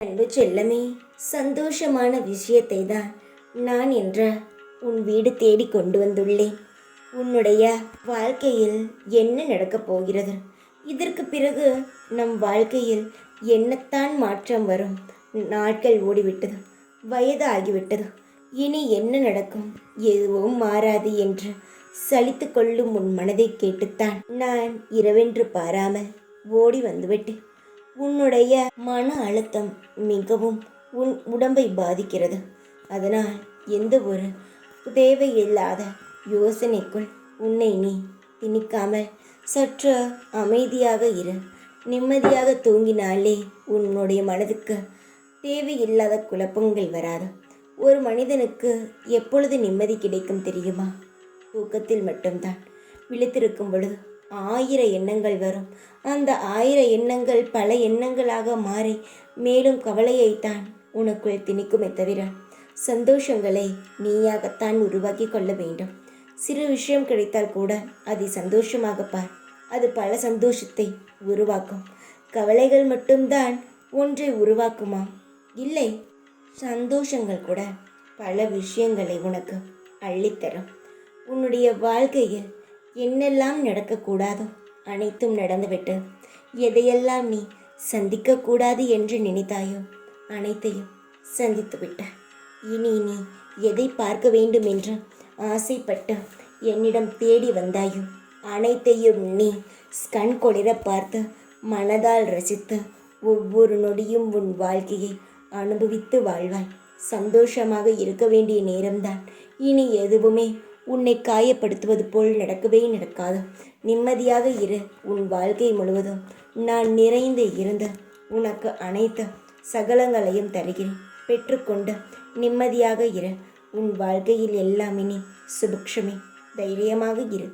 அன்பு செல்லமே, சந்தோஷமான விஷயத்தை தான் நான் என்ற உன் வீடு தேடி கொண்டு வந்துள்ளேன். உன்னுடைய வாழ்க்கையில் என்ன நடக்கப் போகிறது? இதற்கு பிறகு நம் வாழ்க்கையில் என்னத்தான் மாற்றம் வரும்? நாட்கள் ஓடிவிட்டது, வயது ஆகிவிட்டது. இனி என்ன நடக்கும்? எதுவும் மாறாது என்று சலித்து கொள்ளும் உன் மனதை கேட்டுத்தான் நான் இரவென்று பாராமல் ஓடி வந்துவிட்டேன். உன்னுடைய மன அழுத்தம் மிகவும் உன் உடம்பை பாதிக்கிறது. அதனால் எந்த ஒரு தேவையில்லாத யோசனைக்குள் உன்னை நீ திணிக்காமல் சற்று அமைதியாக இரு. நிம்மதியாக தூங்கினாலே உன்னுடைய மனதுக்கு தேவையில்லாத குழப்பங்கள் வராது. ஒரு மனிதனுக்கு எப்பொழுது நிம்மதி கிடைக்கும் தெரியுமா? தூக்கத்தில் மட்டும்தான். விழித்திருக்கும் பொழுது 1000 எண்ணங்கள் வரும். அந்த 1000 எண்ணங்கள் பல எண்ணங்களாக மாறி மேலும் கவலையைத்தான் உனக்குள் திணிக்குமே தவிர சந்தோஷங்களை நீயாகத்தான் உருவாக்கி கொள்ள வேண்டும். சிறு விஷயம் கிடைத்தால் கூட அதை சந்தோஷமாக பார். அது பல சந்தோஷத்தை உருவாக்கும். கவலைகள் மட்டும்தான் ஒன்றை உருவாக்குமா? இல்லை, சந்தோஷங்கள் கூட பல விஷயங்களை உனக்கு அள்ளித்தரும். உன்னுடைய வாழ்க்கையில் என்னெல்லாம் நடக்கக்கூடாதோ அனைத்தும் நடந்துவிட்டு, எதையெல்லாம் நீ சந்திக்கக்கூடாது என்று நினைத்தாயோ அனைத்தையும் சந்தித்து விட்டாய். இனி நீ எதை பார்க்க வேண்டும் என்று ஆசைப்பட்டு என்னிடம் தேடி வந்தாயோ அனைத்தையும் நீ கண் கொளிர பார்த்து மனதால் ரசித்து ஒவ்வொரு நொடியும் உன் வாழ்க்கையை அனுபவித்து வாழ்வாய். சந்தோஷமாக இருக்க வேண்டிய நேரம்தான். இனி எதுவுமே உன்னை காயப்படுத்துவது போல் நடக்கவே நடக்காது. நிம்மதியாக இரு. உன் வாழ்க்கை முழுவதும் நான் நிறைந்து இருந்து உனக்கு அனைத்து சகலங்களையும் தருகிறேன். பெற்றுக்கொண்டு நிம்மதியாக இரு. உன் வாழ்க்கையில் எல்லாம் இனி சுபிக்ஷமே. தைரியமாக இரு.